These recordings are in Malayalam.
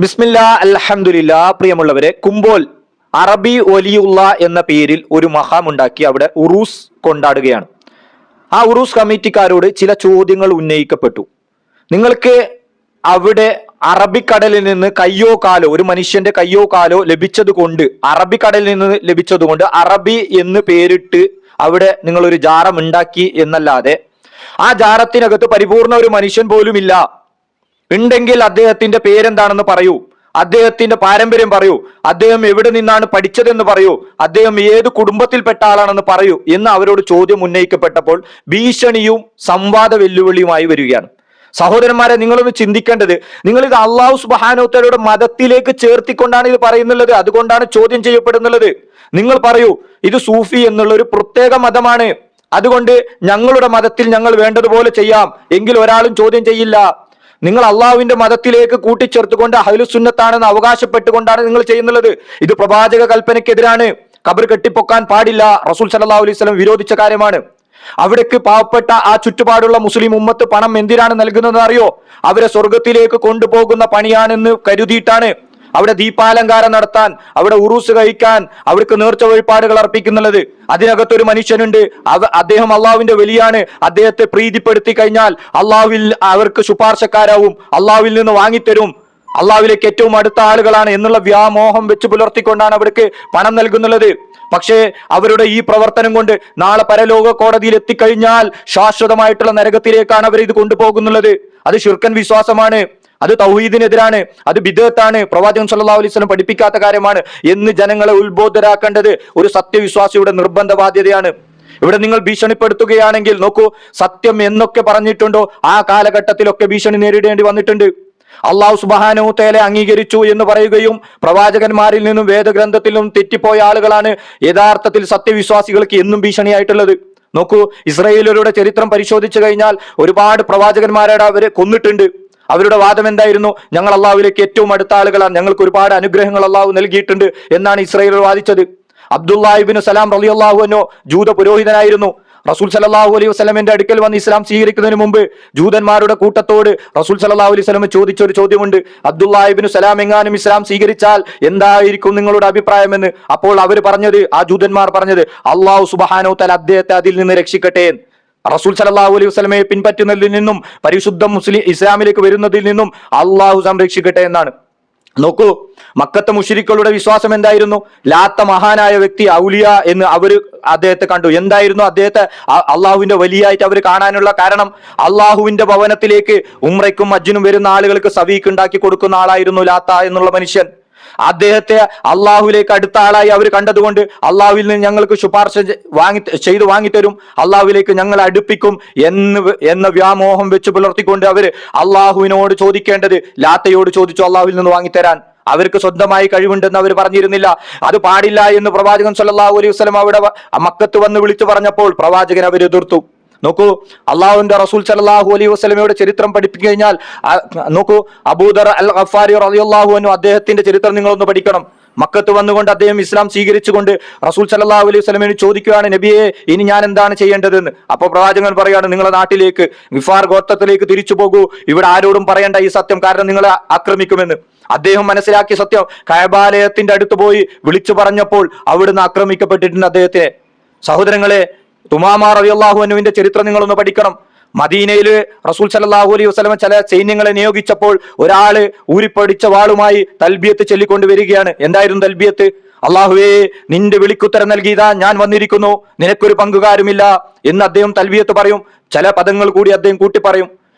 ബിസ്മില്ലാ അൽഹംദുലില്ലാ. പ്രിയമുള്ളവരെ, കുമ്പോൽ അറബി വലിയുള്ള എന്ന പേരിൽ ഒരു മഹാമുണ്ടാക്കി അവിടെ ഉറൂസ് കൊണ്ടാടുകയാണ്. ആ ഉറൂസ് കമ്മിറ്റിക്കാരോട് ചില ചോദ്യങ്ങൾ ഉന്നയിക്കപ്പെട്ടു. നിങ്ങൾക്ക് അവിടെ അറബിക്കടലിൽ നിന്ന് കയ്യോ കാലോ, ഒരു മനുഷ്യന്റെ കയ്യോ കാലോ ലഭിച്ചത് കൊണ്ട്, അറബിക്കടലിൽ നിന്ന് ലഭിച്ചത് കൊണ്ട് അറബി എന്ന് പേരിട്ട് അവിടെ നിങ്ങൾ ഒരു ജാറം ഉണ്ടാക്കി എന്നല്ലാതെ ആ ജാറത്തിനകത്ത് പരിപൂർണ ഒരു മനുഷ്യൻ പോലും ഇല്ല. ഉണ്ടെങ്കിൽ അദ്ദേഹത്തിന്റെ പേരെന്താണെന്ന് പറയൂ, അദ്ദേഹത്തിന്റെ പാരമ്പര്യം പറയൂ, അദ്ദേഹം എവിടെ നിന്നാണ് പഠിച്ചതെന്ന് പറയൂ, അദ്ദേഹം ഏത് കുടുംബത്തിൽപ്പെട്ട ആളാണെന്ന് പറയൂ എന്ന് അവരോട് ചോദ്യം ഉന്നയിക്കപ്പെട്ടപ്പോൾ ഭീഷണിയും സംവാദ വെല്ലുവിളിയുമായി വരികയാണ്. സഹോദരന്മാരെ, നിങ്ങളൊന്ന് ചിന്തിക്കേണ്ടത്, നിങ്ങൾ ഇത് അള്ളാഹു സുബ്ഹാനഹു തആലയുടെ മതത്തിലേക്ക് ചേർത്തിക്കൊണ്ടാണ് ഇത് പറയുന്നുള്ളത്. അതുകൊണ്ടാണ് ചോദ്യം ചെയ്യപ്പെടുന്നുള്ളത്. നിങ്ങൾ പറയൂ, ഇത് സൂഫി എന്നുള്ള ഒരു പ്രത്യേക മതമാണ്, അതുകൊണ്ട് ഞങ്ങളുടെ മതത്തിൽ ഞങ്ങൾ വേണ്ടതുപോലെ ചെയ്യാം എങ്കിൽ ഒരാളും ചോദ്യം ചെയ്യില്ല. നിങ്ങൾ അള്ളാഹുവിന്റെ മതത്തിലേക്ക് കൂട്ടിച്ചേർത്തുകൊണ്ട് അഹ്ലുസുന്നത്താണെന്ന് അവകാശപ്പെട്ടുകൊണ്ടാണ് നിങ്ങൾ ചെയ്യുന്നത്. ഇത് പ്രവാചക കൽപ്പനയ്ക്കെതിരാണ്. ഖബർ കെട്ടിപ്പൊക്കാൻ പാടില്ല. റസൂൽ സല്ലല്ലാഹു അലൈഹി വസല്ലം വിരോധിച്ച കാര്യമാണ്. അവിടേക്ക് പാവപ്പെട്ട ആ ചുറ്റുപാടുള്ള മുസ്ലിം ഉമ്മത്ത് പണം എന്തിനാണ് നൽകുന്നത് അറിയോ? അവരെ സ്വർഗത്തിലേക്ക് കൊണ്ടുപോകുന്ന പണിയാണെന്ന് കരുതിയിട്ടാണ് അവിടെ ദീപാലങ്കാരം നടത്താൻ, അവിടെ ഉറൂസ് കഴിക്കാൻ, അവർക്ക് നേർച്ച വഴിപാടുകൾ അർപ്പിക്കുന്നുള്ളത്. അതിനകത്തൊരു മനുഷ്യനുണ്ട്, അദ്ദേഹം അള്ളാഹുവിന്റെ വലിയാണ്. അദ്ദേഹത്തെ പ്രീതിപ്പെടുത്തി കഴിഞ്ഞാൽ അള്ളാഹുവിൽ അവർക്ക് ശുപാർശക്കാരാവും, അള്ളാഹുവിൽ നിന്ന് വാങ്ങിത്തരും, അള്ളാഹുവിലേക്ക് ഏറ്റവും അടുത്ത ആളുകളാണ് എന്നുള്ള വ്യാമോഹം വെച്ച് പുലർത്തിക്കൊണ്ടാണ് അവർക്ക് പണം നൽകുന്നുള്ളത്. പക്ഷേ അവരുടെ ഈ പ്രവർത്തനം കൊണ്ട് നാളെ പരലോക കോടതിയിൽ എത്തിക്കഴിഞ്ഞാൽ ശാശ്വതമായിട്ടുള്ള നരകത്തിലേക്കാണ് അവർ ഇത് കൊണ്ടുപോകുന്നുള്ളത്. അത് ശിർക്കൻ വിശ്വാസമാണ്, അത് തൗഹീദിനെതിരാണ്, അത് ബിദ്അത്താണ്, പ്രവാചകൻ സല്ലല്ലാഹു അലൈഹി വസല്ലം പഠിപ്പിക്കാത്ത കാര്യമാണ് എന്ന് ജനങ്ങളെ ഉത്ബോധരാക്കേണ്ടത് ഒരു സത്യവിശ്വാസിയുടെ നിർബന്ധ ബാധ്യതയാണ്. ഇവിടെ നിങ്ങൾ ഭീഷണിപ്പെടുത്തുകയാണെങ്കിൽ നോക്കൂ, സത്യം എന്നൊക്കെ പറഞ്ഞിട്ടുണ്ടോ ആ കാലഘട്ടത്തിലൊക്കെ ഭീഷണി നേരിടേണ്ടി വന്നിട്ടുണ്ട്. അള്ളാഹു സുബ്ഹാനഹു തആല അംഗീകരിച്ചു എന്ന് പറയുകയും പ്രവാചകന്മാരിൽ നിന്നും വേദഗ്രന്ഥത്തിൽ നിന്നും തെറ്റിപ്പോയ ആളുകളാണ് യഥാർത്ഥത്തിൽ സത്യവിശ്വാസികൾക്ക് എന്നും ഭീഷണിയായിട്ടുള്ളത്. നോക്കൂ, ഇസ്രായേലരുടെ ചരിത്രം പരിശോധിച്ചു കഴിഞ്ഞാൽ ഒരുപാട് പ്രവാചകന്മാരുടെ അവരെ കൊന്നിട്ടുണ്ട്. അവരുടെ വാദം എന്തായിരുന്നു? ഞങ്ങൾ അള്ളാഹുവിലേക്ക് ഏറ്റവും അടുത്ത ആളുകളാണ്, ഞങ്ങൾക്ക് ഒരുപാട് അനുഗ്രഹങ്ങൾ അള്ളാഹു നൽകിയിട്ടുണ്ട് എന്നാണ് ഇസ്രായേൽ വാദിച്ചത്. അബ്ദുല്ലാഹി ഇബ്നു സലാം റളിയല്ലാഹു അൻഹു ജൂത പുരോഹിതനായിരുന്നു. റസൂൽ സല്ലല്ലാഹു അലൈഹി വസല്ലമയുടെ അടുക്കൽ വന്ന് ഇസ്ലാം സ്വീകരിക്കുന്നതിന് മുമ്പ് ജൂതന്മാരുടെ കൂട്ടത്തോട് റസൂൽ സല്ലല്ലാഹു അലൈഹി വസല്ലം ചോദിച്ച ഒരു ചോദ്യമുണ്ട്. അബ്ദുല്ലാഹി ഇബ്നു സലാം എങ്ങാനും ഇസ്ലാം സ്വീകരിച്ചാൽ എന്തായിരിക്കും നിങ്ങളുടെ അഭിപ്രായം എന്ന്. അപ്പോൾ അവർ പറഞ്ഞത്, ആ ജൂതന്മാർ പറഞ്ഞത്, അള്ളാഹു സുബ്ഹാനഹു തആല അദ്ദേഹത്തെ അതിൽ നിന്ന് രക്ഷിക്കട്ടെ. റസൂൽ സല്ലല്ലാഹു അലൈഹി വസല്ലമയെ പിൻപറ്റുന്നതിൽ നിന്നും പരിശുദ്ധ മുസ്ലിം ഇസ്ലാമിലേക്ക് വരുന്നതിൽ നിന്നും അള്ളാഹു സംരക്ഷിക്കട്ടെ എന്നാണ്. നോക്കൂ, മക്കത്തെ മുശ്രിക്കുകളുടെ വിശ്വാസം എന്തായിരുന്നു? ലാത്ത മഹാനായ വ്യക്തി ഔലിയ എന്ന് അവര് അദ്ദേഹത്തെ കണ്ടു. എന്തായിരുന്നു അദ്ദേഹത്തെ അള്ളാഹുവിന്റെ വലിയായിട്ട് അവർ കാണാനുള്ള കാരണം? അള്ളാഹുവിന്റെ ഭവനത്തിലേക്ക് ഉംറയ്ക്കും ഹജ്ജിനും വരുന്ന ആളുകൾക്ക് സവീക്ക് ഉണ്ടാക്കി കൊടുക്കുന്ന ആളായിരുന്നു ലാത്ത എന്നുള്ള മനുഷ്യൻ. അദ്ദേഹത്തെ അള്ളാഹുവിലേക്ക് അടുത്ത ആളായി അവർ കണ്ടതുകൊണ്ട് അള്ളാഹുവിൽ നിന്ന് ഞങ്ങൾക്ക് ശുപാർശ ചെയ്ത് വാങ്ങിത്തരും, അള്ളാഹുവിലേക്ക് ഞങ്ങൾ അടുപ്പിക്കും എന്ന വ്യാമോഹം വെച്ച് പുലർത്തിക്കൊണ്ട് അവര് അള്ളാഹുവിനോട് ചോദിക്കേണ്ടത് ലാത്തയോട് ചോദിച്ചു അള്ളാഹുവിൽ നിന്ന് വാങ്ങിത്തരാൻ. അവർക്ക് സ്വന്തമായി കഴിവുണ്ടെന്ന് അവർ പറഞ്ഞിരുന്നില്ല. അത് പാടില്ല എന്ന് പ്രവാചകൻ സല്ലല്ലാഹു അലൈഹി വസല്ലം അവിടെ മക്കത്ത് വന്ന് വിളിച്ചു പറഞ്ഞപ്പോൾ പ്രവാചകൻ അവർ എതിർത്തു. നോക്കൂ, അള്ളാഹുവിന്റെ റസൂൽ സല്ലല്ലാഹു അലൈഹി വസല്ലമയുടെ ചരിത്രം പഠിപ്പിച്ചു കഴിഞ്ഞാൽ നോക്കൂ, അബൂദർ അൽ ഗഫാരി റളിയല്ലാഹു അൻഹു അദ്ദേഹത്തിന്റെ ചരിത്രം നിങ്ങളൊന്ന് പഠിക്കണം. മക്കത്ത് വന്നുകൊണ്ട് അദ്ദേഹം ഇസ്ലാം സ്വീകരിച്ചുകൊണ്ട് റസൂൽ സല്ലല്ലാഹു അലൈഹി വസല്ലമയോട് ചോദിക്കുകയാണ്, നബിയെ ഇനി ഞാൻ എന്താണ് ചെയ്യേണ്ടതെന്ന്. അപ്പോൾ പ്രവാചകൻ പറയാണ്, നിങ്ങളുടെ നാട്ടിലേക്ക് ഗിഫാർ ഗോത്രത്തിലേക്ക് തിരിച്ചു പോകൂ, ഇവിടെ ആരോടും പറയേണ്ട ഈ സത്യം, കാരണം നിങ്ങളെ ആക്രമിക്കുമെന്ന്. അദ്ദേഹം മനസ്സിലാക്കിയ സത്യം കഅബാലയത്തിന്റെ അടുത്ത് പോയി വിളിച്ചു പറഞ്ഞപ്പോൾ അവിടുന്ന് ആക്രമിക്കപ്പെട്ടിട്ടുണ്ട് അദ്ദേഹത്തെ. സഹോദരങ്ങളെ, തുമാമ റളിയല്ലാഹു അൻഹുവിന്റെ ചരിത്രം നിങ്ങളൊന്ന് പഠിക്കണം. മദീനയിൽ റസൂൽ സല്ലല്ലാഹു അലൈഹി വസല്ലം ചില സൈന്യങ്ങളെ നിയോഗിച്ചപ്പോൾ ഒരാള് ഊരിപ്പടിച്ച വാളുമായി തൽബിയത്ത് ചൊല്ലിക്കൊണ്ട് വരികയാണ്. എന്തായിരുന്നു തൽബിയത്ത്? അള്ളാഹുവേ, നിന്റെ വിളിക്കുത്തരം നൽകിയതാ ഞാൻ വന്നിരിക്കുന്നു, നിനക്കൊരു പങ്കുകാരുമില്ല എന്ന് അദ്ദേഹം തൽബിയത്ത് പറയും. ചില പദങ്ങൾ കൂടി അദ്ദേഹം കൂട്ടി പറയും.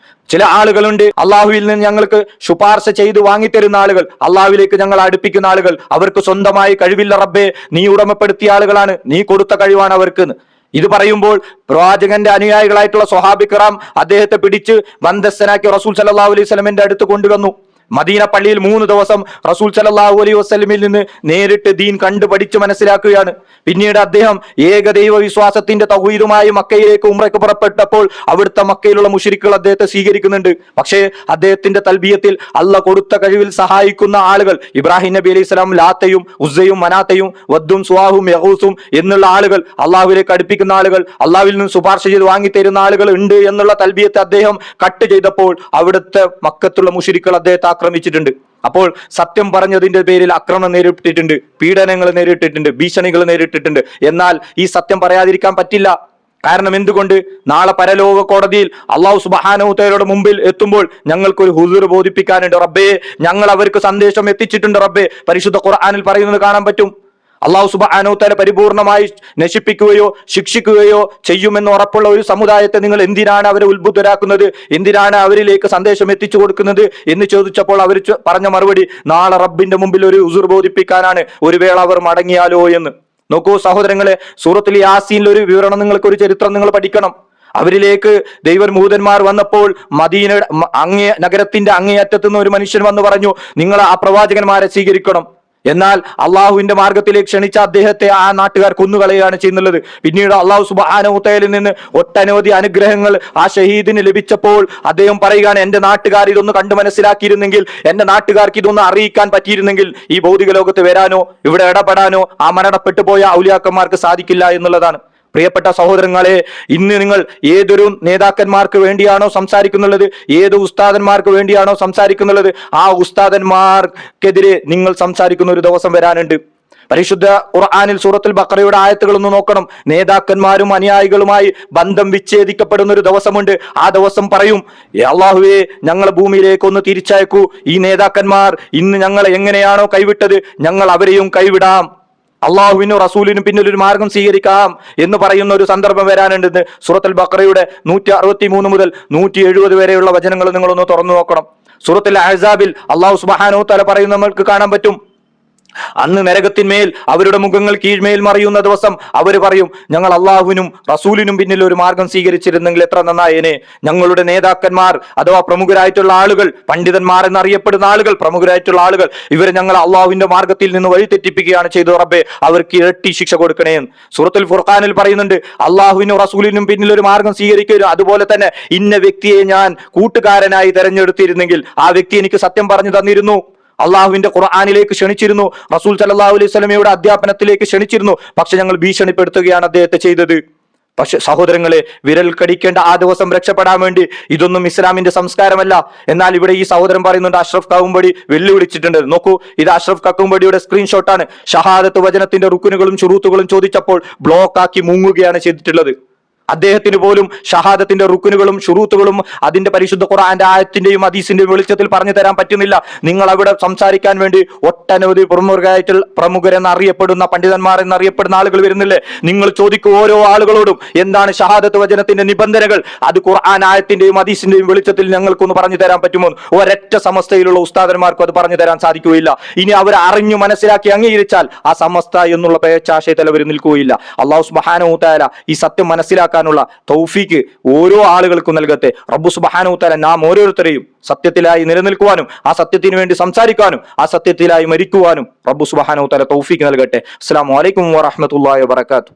ചില ആളുകളുണ്ട്, അള്ളാഹുവിൽ നിന്ന് ഞങ്ങൾക്ക് ശുപാർശ ചെയ്ത് വാങ്ങിത്തരുന്ന ആളുകൾ, അള്ളാഹുവിലേക്ക് ഞങ്ങൾ അടുപ്പിക്കുന്ന ആളുകൾ, അവർക്ക് സ്വന്തമായി കഴിവില്ല റബ്ബേ, നീ ഉടമപ്പെടുത്തിയ ആളുകളാണ്, നീ കൊടുത്ത കഴിവാണ് അവർക്ക്. ഇത് പറയുമ്പോൾ പ്രവാചകന്റെ അനുയായികളായിട്ടുള്ള സ്വഹാബി കിറാം അദ്ദേഹത്തെ പിടിച്ച് ബന്ധസ്ഥനാക്കി റസൂൽ സല്ലല്ലാഹു അലൈഹി വസല്ലമയുടെ അടുത്ത് കൊണ്ടുവന്നു. മദീന പള്ളിയിൽ 3 ദിവസം റസൂൽ സല്ലല്ലാഹു അലൈഹി വസല്ലമിൽ നിന്ന് നേരിട്ട് ദീൻ കണ്ടു പഠിച്ച് മനസ്സിലാക്കുകയാണ്. പിന്നീട് അദ്ദേഹം ഏകദൈവ വിശ്വാസത്തിന്റെ തൗഹീദുമായി മക്കയിലേക്ക് ഉംറയ്ക്ക് പുറപ്പെട്ടപ്പോൾ അവിടുത്തെ മക്കയിലുള്ള മുശ്രിക്കുകൾ അദ്ദേഹത്തെ സ്വീകരിക്കുന്നുണ്ട്. പക്ഷേ അദ്ദേഹത്തിന്റെ തൽബിയത്തിൽ അള്ളാഹ് കൊടുത്ത കഴിവിൽ സഹായിക്കുന്ന ആളുകൾ, ഇബ്രാഹിം നബി അലൈഹി സ്വലാം ലാത്തയും ഉസ്സയും മനാത്തയും വദ്ദും സുവാഹും യഹൂസും എന്നുള്ള ആളുകൾ, അള്ളാഹുവിലേക്ക് അടുപ്പിക്കുന്ന ആളുകൾ, അള്ളാഹുവിൽ നിന്ന് ശുപാർശ ചെയ്ത് വാങ്ങിത്തരുന്ന ആളുകൾ ഉണ്ട് എന്നുള്ള തൽബിയത്ത് അദ്ദേഹം കട്ട് ചെയ്തപ്പോൾ അവിടുത്തെ മക്കത്തുള്ള മുശ്രിക്കുകൾ അദ്ദേഹത്തെ ആക്രമിച്ചിട്ടുണ്ട്. അപ്പോൾ സത്യം പറഞ്ഞതിന്റെ പേരിൽ ആക്രമണം നേരിട്ടിട്ടുണ്ട്, പീഡനങ്ങൾ നേരിട്ടിട്ടുണ്ട്, ഭീഷണികൾ നേരിട്ടിട്ടുണ്ട്. എന്നാൽ ഈ സത്യം പറയാതിരിക്കാൻ പറ്റില്ല. കാരണം എന്തുകൊണ്ട്? നാളെ പരലോക കോടതിയിൽ അള്ളാഹു സുബ്ഹാനഹു തആലയുടെ മുമ്പിൽ എത്തുമ്പോൾ ഞങ്ങൾക്കൊരു ഹുസൂർ ബോധിപ്പിക്കാനുണ്ട്. റബ്ബേ, ഞങ്ങൾ അവർക്ക് സന്ദേശം എത്തിച്ചിട്ടുണ്ട് റബ്ബേ. പരിശുദ്ധ ഖുർആനിൽ പറയുന്നത് കാണാൻ പറ്റും. അള്ളാഹു സുബ്ഹാനഹു തആല പരിപൂർണമായി നശിപ്പിക്കുകയോ ശിക്ഷിക്കുകയോ ചെയ്യുമെന്ന് ഉറപ്പുള്ള ഒരു സമുദായത്തെ നിങ്ങൾ എന്തിനാണ് അവരെ ഉത്ബുദ്ധരാക്കുന്നത്? എന്തിനാണ് അവരിലേക്ക് സന്ദേശം എത്തിച്ചു കൊടുക്കുന്നത് എന്ന് ചോദിച്ചപ്പോൾ അവർ പറഞ്ഞ മറുപടി, നാളെ റബ്ബിന്റെ മുമ്പിൽ ഒരു ഹുസൂർ ബോധിപ്പിക്കാനാണ്, ഒരു വേള അവർ മടങ്ങിയാലോ എന്ന്. നോക്കൂ സഹോദരങ്ങളെ, സൂറത്തുൽ യാസീനിൽ ഒരു വിവരണം, നിങ്ങൾക്ക് ഒരു ചരിത്രം നിങ്ങൾ പഠിക്കണം. അവരിലേക്ക് ദൈവദൂതന്മാർ വന്നപ്പോൾ മദീന നഗരത്തിന്റെ അങ്ങേയറ്റത്തു നിന്ന് ഒരു മനുഷ്യൻ വന്നു പറഞ്ഞു, നിങ്ങൾ ആ പ്രവാചകന്മാരെ സ്വീകരിക്കണം. എന്നാൽ അള്ളാഹുവിന്റെ മാർഗത്തിലേക്ക് ക്ഷണിച്ച അദ്ദേഹത്തെ ആ നാട്ടുകാർ കൊന്നുകളയാണ് ചെയ്യുന്നുള്ളത്. പിന്നീട് അള്ളാഹു സുബ്ഹാനഹു തആലയിൽ നിന്ന് ഒട്ടനവധി അനുഗ്രഹങ്ങൾ ആ ഷഹീദിന് ലഭിച്ചപ്പോൾ അദ്ദേഹം പറയുകയാണ്, എന്റെ നാട്ടുകാർ ഇതൊന്ന് കണ്ടു മനസ്സിലാക്കിയിരുന്നെങ്കിൽ, എന്റെ നാട്ടുകാർക്ക് ഇതൊന്ന് അറിയിക്കാൻ പറ്റിയിരുന്നെങ്കിൽ ഈ ഭൗതിക ലോകത്ത് വരാനോ ഇവിടെ ഇടപെടാനോ ആ മരണപ്പെട്ടു പോയ ഔലിയാക്കന്മാർക്ക് സാധിക്കില്ല എന്നുള്ളതാണ്. പ്രിയപ്പെട്ട സഹോദരങ്ങളെ, ഇന്ന് നിങ്ങൾ ഏതൊരു നേതാക്കന്മാർക്ക് വേണ്ടിയാണോ സംസാരിക്കുന്നുള്ളത്, ഏത് ഉസ്താദന്മാർക്ക് വേണ്ടിയാണോ സംസാരിക്കുന്നുള്ളത്, ആ ഉസ്താദന്മാർക്കെതിരെ നിങ്ങൾ സംസാരിക്കുന്ന ഒരു ദിവസം വരാനുണ്ട്. പരിശുദ്ധ ഖുർആനിൽ സൂറത്തുൽ ബഖറയുടെ ആയത്തുകൾ ഒന്ന് നോക്കണം. നേതാക്കന്മാരും അനുയായികളുമായി ബന്ധം വിച്ഛേദിക്കപ്പെടുന്ന ഒരു ദിവസമുണ്ട്. ആ ദിവസം പറയും, അല്ലാഹുവേ, ഞങ്ങളെ ഭൂമിയിലേക്ക് ഒന്ന് തിരിച്ചയക്കൂ. ഈ നേതാക്കന്മാർ ഇന്ന് ഞങ്ങളെ എങ്ങനെയാണോ കൈവിട്ടത്, ഞങ്ങൾ അവരെയും കൈവിടാം. അള്ളാഹുവിനും റസൂലിനും പിന്നിൽ ഒരു മാർഗം സ്വീകരിക്കാം എന്ന് പറയുന്ന ഒരു സന്ദർഭം വരാനുണ്ട്. സൂറത്തുൽ ബഖറയുടെ 163 മുതൽ 170 വരെയുള്ള വചനങ്ങൾ നിങ്ങളൊന്ന് തുറന്നു നോക്കണം. സൂറത്തുൽ അഹ്സാബിൽ അള്ളാഹു സുബ്ഹാനഹു തആല പറയുന്നത് നമ്മൾക്ക് കാണാൻ പറ്റും. അന്ന് നരകത്തിന്മേൽ അവരുടെ മുഖങ്ങൾ കീഴ്മേൽ മറിയുന്ന ദിവസം അവർ പറയും, ഞങ്ങൾ അള്ളാഹുവിനും റസൂലിനും പിന്നിൽ ഒരു മാർഗം സ്വീകരിച്ചിരുന്നെങ്കിൽ എത്ര നന്നായേനെ. ഞങ്ങളുടെ നേതാക്കന്മാർ അഥവാ പ്രമുഖരായിട്ടുള്ള ആളുകൾ, പണ്ഡിതന്മാർ എന്നറിയപ്പെടുന്ന ആളുകൾ, പ്രമുഖരായിട്ടുള്ള ആളുകൾ, ഇവരെ ഞങ്ങൾ അള്ളാഹുവിന്റെ മാർഗത്തിൽ നിന്ന് വഴിതെറ്റിപ്പിക്കുകയാണ് ചെയ്തത്. റബ്ബേ, അവർക്ക് ഇരട്ടി ശിക്ഷ കൊടുക്കണേ. സൂറത്തുൽ ഫുർഖാനിൽ പറയുന്നുണ്ട്, അള്ളാഹുവിനും റസൂലിനും പിന്നിൽ ഒരു മാർഗം സ്വീകരിക്കുക. അതുപോലെ തന്നെ ഇന്ന വ്യക്തിയെ ഞാൻ കൂട്ടുകാരനായി തെരഞ്ഞെടുത്തിരുന്നെങ്കിൽ ആ വ്യക്തി എനിക്ക് സത്യം പറഞ്ഞു തന്നിരുന്നു, അള്ളാഹുവിന്റെ ഖുർആനിലേക്ക് ക്ഷണിച്ചിരുന്നു, റസൂൽ സല്ലല്ലാഹു അലൈഹി വസല്ലമയുടെ അധ്യാപനത്തിലേക്ക് ക്ഷണിച്ചിരുന്നു, പക്ഷെ ഞങ്ങൾ ഭീഷണിപ്പെടുത്തുകയാണ് അദ്ദേഹത്തെ ചെയ്തത്. പക്ഷെ സഹോദരങ്ങളെ, വിരൽ കടിക്കേണ്ട ആ ദിവസം രക്ഷപ്പെടാൻ വേണ്ടി ഇതൊന്നും ഇസ്ലാമിന്റെ സംസ്കാരമല്ല. എന്നാൽ ഇവിടെ ഈ സഹോദരൻ പറയുന്നുണ്ട്, അഷ്റഫ് കക്കുംപടി വെല്ലുവിളിച്ചിട്ടുണ്ട്. നോക്കൂ, ഇത് അഷ്റഫ് കക്കുംപടിയുടെ സ്ക്രീൻഷോട്ടാണ്. ഷഹാദത്ത് വചനത്തിന്റെ റുക്കുനുകളും ശുറൂത്തുകളും ചോദിച്ചപ്പോൾ ബ്ലോക്ക് ആക്കി മുങ്ങുകയാണ് ചെയ്തിട്ടുള്ളത്. അദ്ദേഹത്തിന് പോലും ഷഹാദത്തിന്റെ റുക്കുനുകളും ഷുറൂത്തുകളും അതിന്റെ പരിശുദ്ധ ഖുർആന്റെ ആയത്തിന്റെയും ഹദീസിന്റെയും വെളിച്ചത്തിൽ പറഞ്ഞു തരാൻ പറ്റുന്നില്ല. നിങ്ങൾ അവിടെ സംസാരിക്കാൻ വേണ്ടി ഒട്ടനവധി പ്രമുഖരെന്ന് അറിയപ്പെടുന്ന പണ്ഡിതന്മാർ എന്നറിയപ്പെടുന്ന ആളുകൾ വരുന്നില്ലേ? നിങ്ങൾ ചോദിക്കും ഓരോ ആളുകളോടും, എന്താണ് ഷഹാദത്ത് വചനത്തിന്റെ നിബന്ധനകൾ? അത് ഖുർആൻ ആയത്തിന്റെയും ഹദീസിന്റെയും വെളിച്ചത്തിൽ ഞങ്ങൾക്കൊന്ന് പറഞ്ഞു തരാൻ പറ്റുമോ? ഒരൊറ്റ സമസ്തയിലുള്ള ഉസ്താദന്മാർക്കും അത് പറഞ്ഞു തരാൻ സാധിക്കുകയില്ല. ഇനി അവർ അറിഞ്ഞു മനസ്സിലാക്കി അംഗീകരിച്ചാൽ ആ സമസ്ത എന്നുള്ള പേച്ചാശയത്തിൽ അവർ നിൽക്കുകയില്ല. അല്ലാഹു സുബ്ഹാനഹു തആല ഈ സത്യം മനസ്സിലാക്കാൻ തൗഫീക്ക് ഓരോ ആളുകൾക്കും നൽകട്ടെ. റബ്ബ് സുബ്ഹാനഹു തആല നാം ഓരോരുത്തരെയും സത്യത്തിലായി നിലനിൽക്കുവാനും ആ സത്യത്തിന് വേണ്ടി സംസാരിക്കാനും ആ സത്യത്തിലായി മരിക്കുവാനും റബ്ബ് സുബ്ഹാനഹു തആല തൗഫീക്ക് നൽകട്ടെ. അസ്സലാമു അലൈക്കും വറഹ്മത്തുള്ളാഹി വബറകാതുഹു.